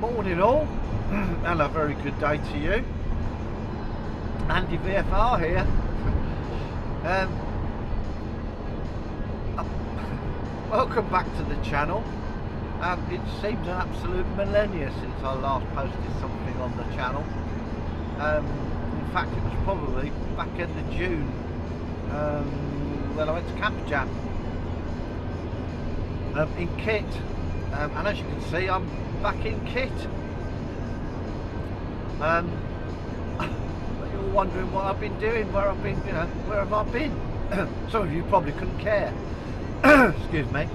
Morning all, and a very good day to you. Andy VFR here. Welcome back to the channel. It seems an absolute millennia since I last posted something on the channel. In fact, it was probably back end of June when I went to Camper Jam in kit, and as you can see, I'm back in kit. But you're wondering what I've been doing, where I've been, where have I been? Some of you probably couldn't care. Excuse me.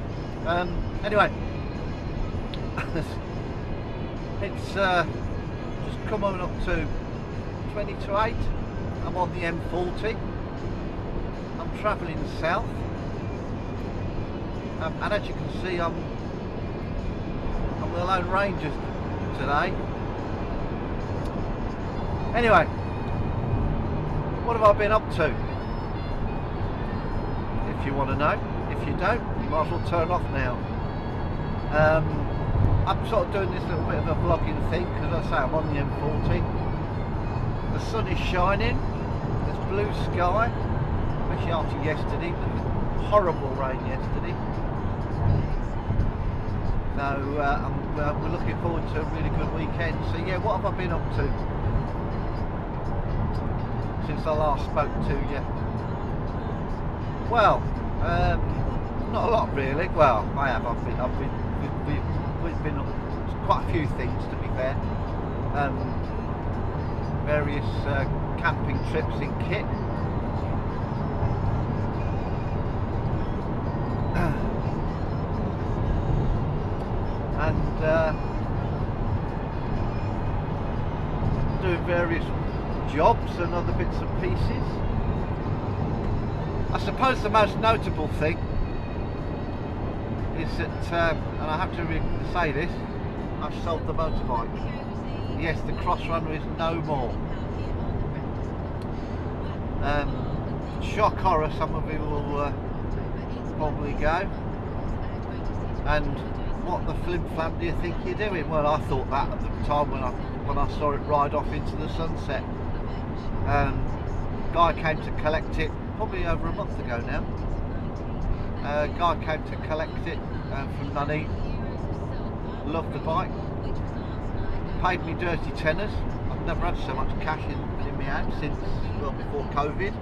Anyway, it's just come on up to 20 to 8. I'm on the M40. I'm travelling south, and as you can see, I'm the Lone Ranger today. Anyway, what have I been up to? If you want to know. If you don't, you might as well turn off now. I'm sort of doing this little bit of a vlogging thing because I say I'm on the M40. The sun is shining. There's blue sky, especially after yesterday. There was horrible rain yesterday. So we're looking forward to a really good weekend. So yeah, what have I been up to since I last spoke to you? Well, not a lot really. Well, I have. We've been up to quite a few things, to be fair. Various camping trips in kit. And doing various jobs and other bits and pieces. I suppose the most notable thing is that, and I have to say this, I've sold the motorbike. Yes, the Crossrunner is no more. Shock horror, some of you will probably go. And what the flim flam do you think you're doing? Well, I thought that at the time when I saw it ride off into the sunset. Guy came to collect it probably over a month ago now. Guy came to collect it from Nuneaton. Loved the bike. Paid me dirty tenors. I've never had so much cash in my hand since, well, before COVID.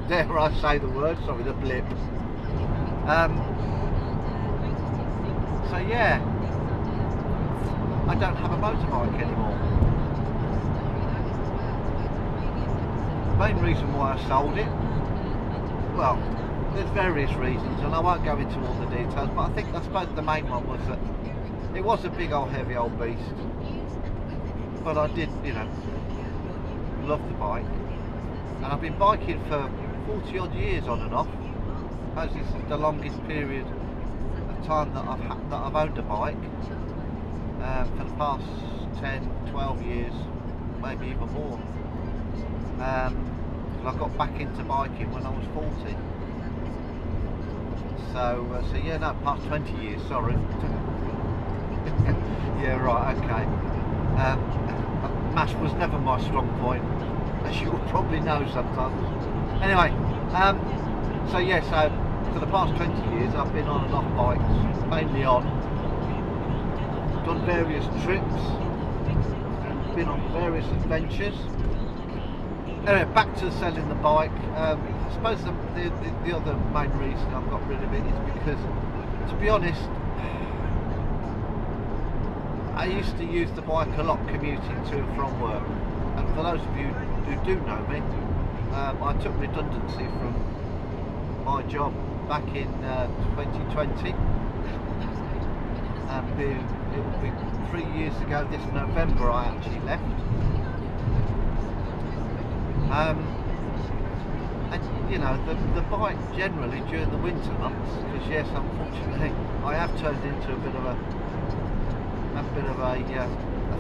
Dare I say the word? Sorry, the blip. So yeah, I don't have a motorbike anymore. The main reason why I sold it, well, there's various reasons, and I won't go into all the details, but I suppose the main one was that it was a big old heavy old beast, but I did, love the bike, and I've been biking for 40 odd years on and off. I suppose this is the longest period of time that I've owned a bike, for the past 10, 12 years, maybe even more. I got back into biking when I was 40. So yeah, no, past 20 years, sorry. Yeah, right, okay. Maths was never my strong point, as you will probably know sometimes. Anyway, so yeah, so for the past 20 years I've been on and off bikes, mainly on. Done various trips, been on various adventures. Anyway, back to selling the bike. I suppose the other main reason I've got rid of it is because, to be honest, I used to use the bike a lot commuting to and from work. And for those of you who do know me, I took redundancy from my job back in 2020. It will be 3 years ago this November I actually left. And the bike generally during the winter months, because yes, unfortunately I have turned into a bit of a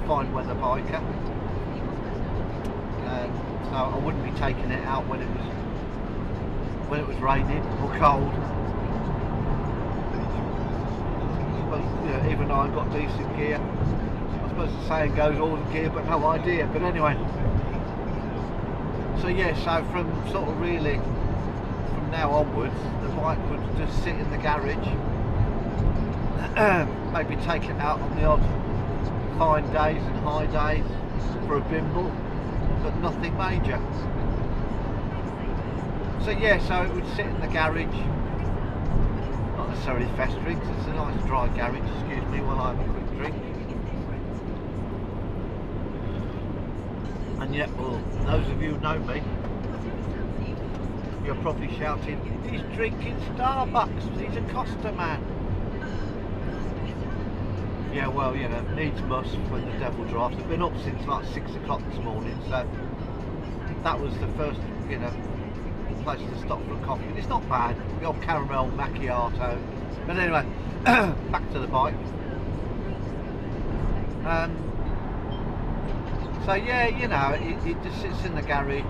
fine weather biker. So I wouldn't be taking it out when it was raining or cold. But even though I got decent gear, I suppose the saying goes, all the gear but no idea. But anyway, so yeah, so from sort of really from now onwards, the bike would just sit in the garage, maybe take it out on the odd fine days and high days for a bimble, but nothing major. So yeah, so it would sit in the garage, not necessarily festering, because it's a nice dry garage, excuse me while I have a quick drink. And yet, well, those of you who know me, you're probably shouting, he's drinking Starbucks, he's a Costa man. Yeah, well, you know, needs must when the devil drives. I've been up since like 6 o'clock this morning, so that was the first, you know, place to stop for a coffee. It's not bad, the old caramel macchiato. But anyway, back to the bike. So yeah, you know, it just sits in the garage.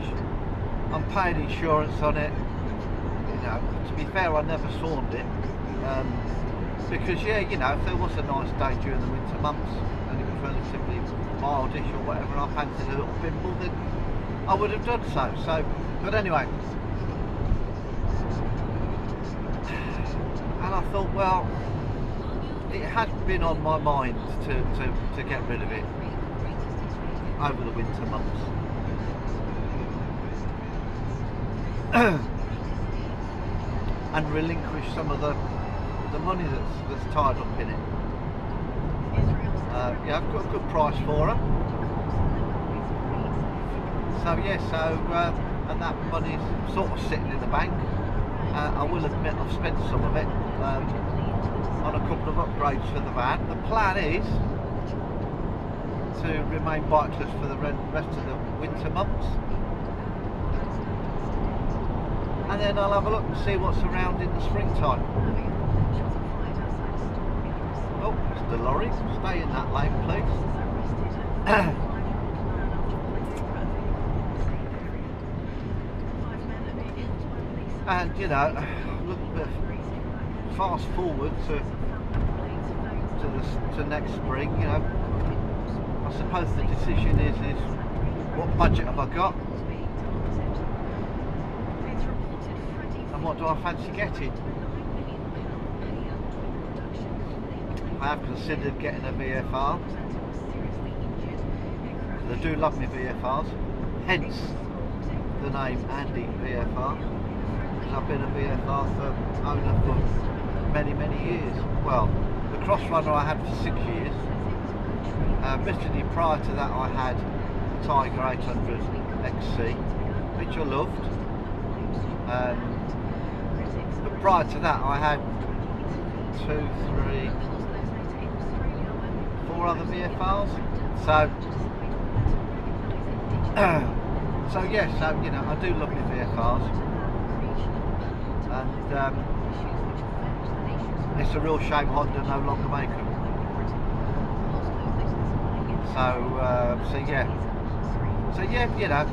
I'm paying insurance on it. You know, to be fair, I never sawned it. Because yeah, you know, if there was a nice day during the winter months and it was relatively mildish or whatever and I fancied a little bimble, then I would have done so. But anyway, and I thought, well, it had been on my mind to get rid of it over the winter months. And relinquish some of the money that's tied up in it. Yeah, I've got a good price for her. So yeah, and that money's sort of sitting in the bank. I will admit I've spent some of it on a couple of upgrades for the van. The plan is to remain bikesless for the rest of the winter months, and then I'll have a look and see what's around in the springtime. Oh, Mr. Lorry, stay in that lane, please. And you know, look a bit fast forward to next spring. You know, I suppose the decision is what budget have I got, and what do I fancy getting. I have considered getting a VFR, because I do love my VFRs, hence the name Andy VFR, because I've been a VFR owner for many years. Well, the Cross Runner I had for 6 years. Admittedly, prior to that I had the Tiger 800 XC, which I loved. But prior to that I had 2, 3, 4 other VFRs. So yeah, so you know, I do love my VFRs, and it's a real shame Honda no longer make them. So yeah, you know,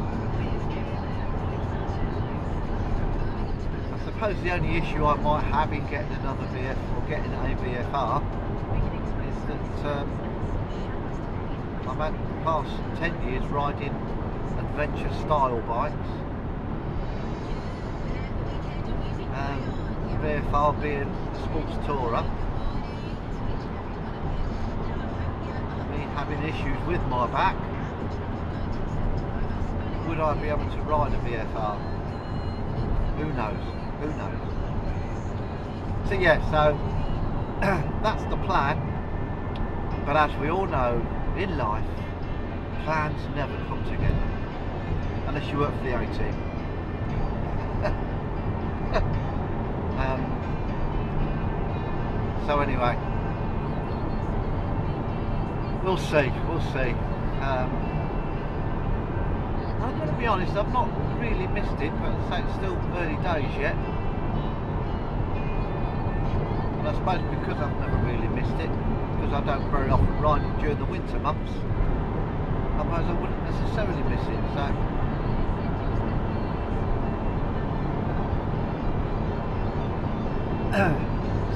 I suppose the only issue I might have in getting another VFR or getting a VFR is that I've had the past 10 years riding adventure style bikes, VFR being a sports tourer, me having issues with my back. Would I be able to ride a VFR? Who knows? Who knows? So yeah, so that's the plan. But as we all know, in life, plans never come together unless you work for the A-Team. So anyway, we'll see. I'm going to be honest, I've not really missed it, but as I say, it's still early days yet. And I suppose because I've never really missed it, because I don't very often ride it during the winter months, I suppose I wouldn't necessarily miss it.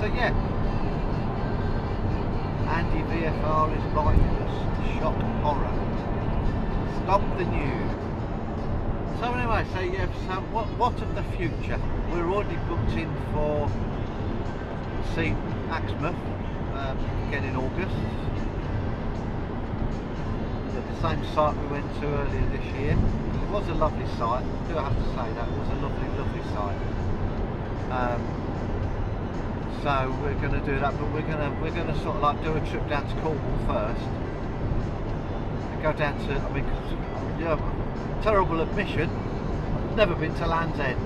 So yeah, Andy VFR. VFR is biting us. Shock horror. Stop the news. So anyway, so yeah, so what of the future? We're already booked in for see Axmouth again in August. At the same site we went to earlier this year. It was a lovely site. I do have to say that it was a lovely, lovely site. So we're going to do that, but we're going to sort of like do a trip down to Cornwall first. And go down to, I mean, yeah, terrible admission, I've never been to Land's End.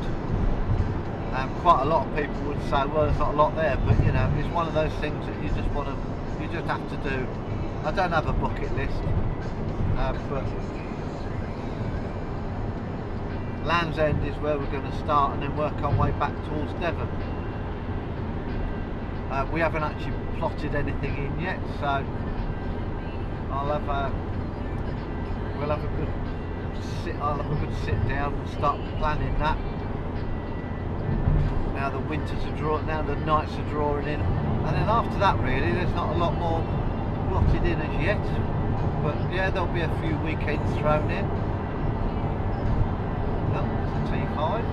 Quite a lot of people would say, well, there's not a lot there, but you know, it's one of those things that you just want to, you just have to do. I don't have a bucket list, but Land's End is where we're going to start and then work our way back towards Devon. We haven't actually plotted anything in yet, so I'll have a good sit down and start planning that. Now the winters are drawing, now the nights are drawing in, and then after that really there's not a lot more plotted in as yet, but yeah, there'll be a few weekends thrown in. Oh, it's a T5.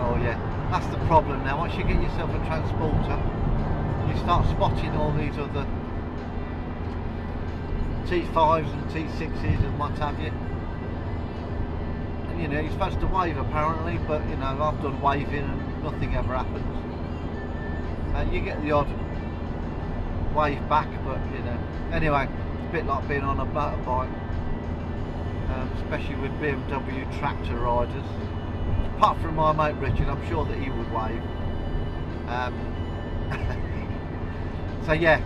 Oh yeah, that's the problem now. Once you get yourself a transporter, you start spotting all these other T5s and T6s and what have you. And you know, you're supposed to wave apparently, but you know, I've done waving and nothing ever happens. You get the odd wave back, but you know, anyway, it's a bit like being on a motorbike, especially with BMW tractor riders. Apart from my mate Richard, I'm sure that he would wave. So yeah,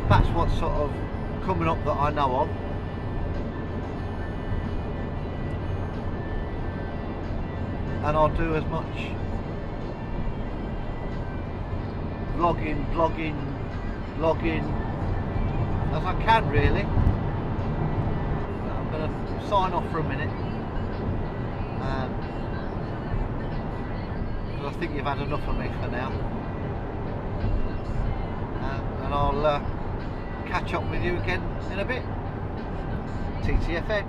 that's what's sort of coming up that I know of. And I'll do as much vlogging as I can really. I'm going to sign off for a minute. Because I think you've had enough of me for now. And I'll catch up with you again in a bit. TTFN.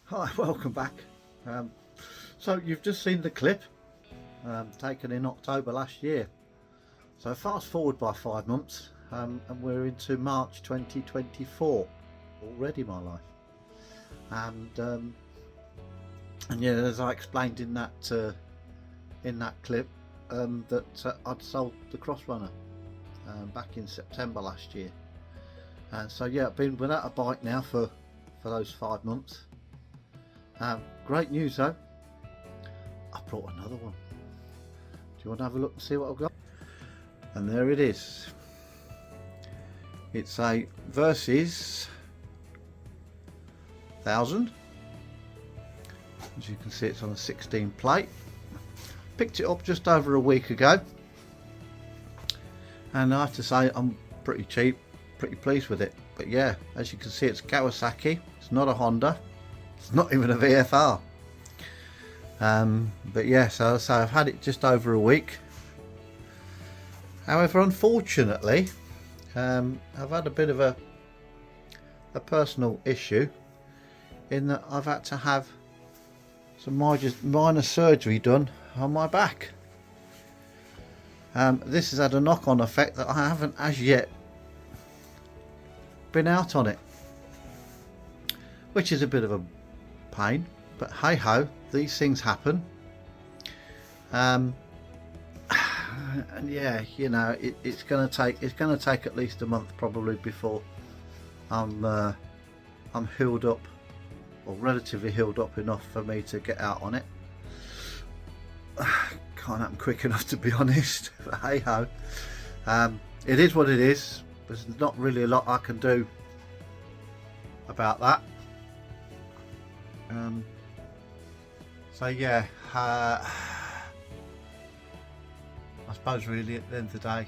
Hi, welcome back. So you've just seen the clip taken in October last year. So fast forward by 5 months and we're into March 2024 already, my life. And yeah, as I explained in that clip, that I'd sold the Crossrunner back in September last year. And so yeah, I've been without a bike now for those 5 months. Great news though, I brought another one. Do you want to have a look and see what I've got? And there it is. It's a Versys 1000. As you can see, it's on a 16 plate. Picked it up just over a week ago, and I have to say I'm pretty pleased with it. But yeah, as you can see, it's Kawasaki. It's not a Honda. It's not even a VFR. But yeah, so I've had it just over a week. However, unfortunately, I've had a bit of a personal issue in that I've had to have some minor surgery done on my back. This has had a knock-on effect that I haven't as yet been out on it, which is a bit of a pain, but hey ho, these things happen. And yeah, you know, it's going to take at least a month probably before I'm healed up, or relatively healed up enough for me to get out on it. Can't happen quick enough, to be honest. But hey ho, it is what it is. There's not really a lot I can do about that. So yeah, I suppose really at the end of the day,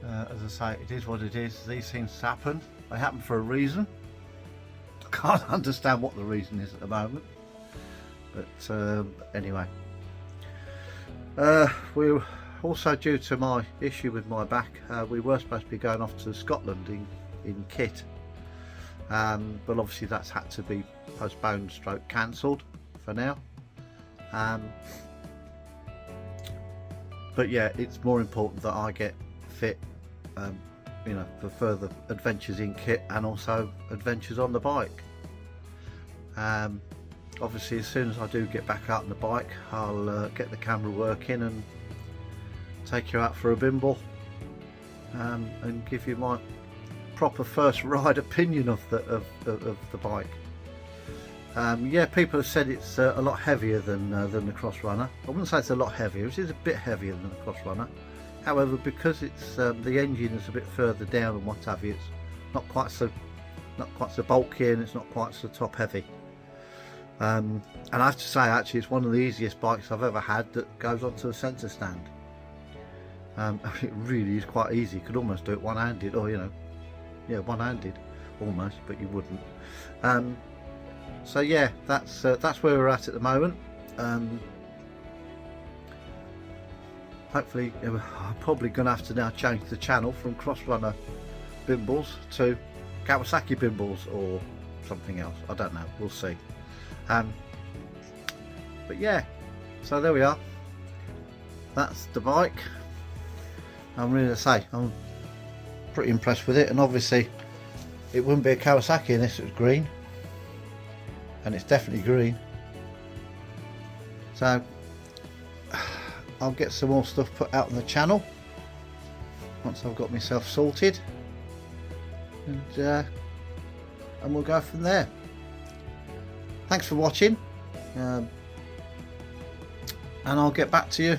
as I say, it is what it is. These things happen. They happen for a reason. I can't understand what the reason is at the moment, but anyway, also due to my issue with my back, we were supposed to be going off to Scotland in kit, but obviously that's had to be postponed stroke cancelled for now. But yeah, it's more important that I get fit, you know, for further adventures in kit and also adventures on the bike. Obviously, as soon as I do get back out on the bike, I'll get the camera working and take you out for a bimble, and give you my proper first ride opinion of the bike. Yeah, people have said it's a lot heavier than the Cross Runner. I wouldn't say it's a lot heavier. It is a bit heavier than the Cross Runner. However, because it's the engine is a bit further down and what have you, it's not quite so bulky, and it's not quite so top heavy. And I have to say, actually, it's one of the easiest bikes I've ever had that goes onto a centre stand. It really is quite easy. You could almost do it one-handed, or yeah, one-handed almost, but you wouldn't. So yeah, that's where we're at the moment. Hopefully, I'm probably going to have to now change the channel from Cross Runner Bimbles to Kawasaki Bimbles or something else. I don't know. We'll see. But yeah, so there we are. That's the bike. I'm really I'm pretty impressed with it, and obviously it wouldn't be a Kawasaki unless it was green, and it's definitely green. So I'll get some more stuff put out on the channel once I've got myself sorted, and we'll go from there. Thanks for watching, and I'll get back to you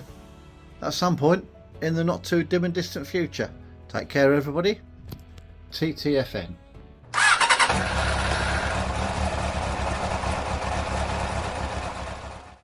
at some point in the not too dim and distant future. Take care, everybody. TTFN.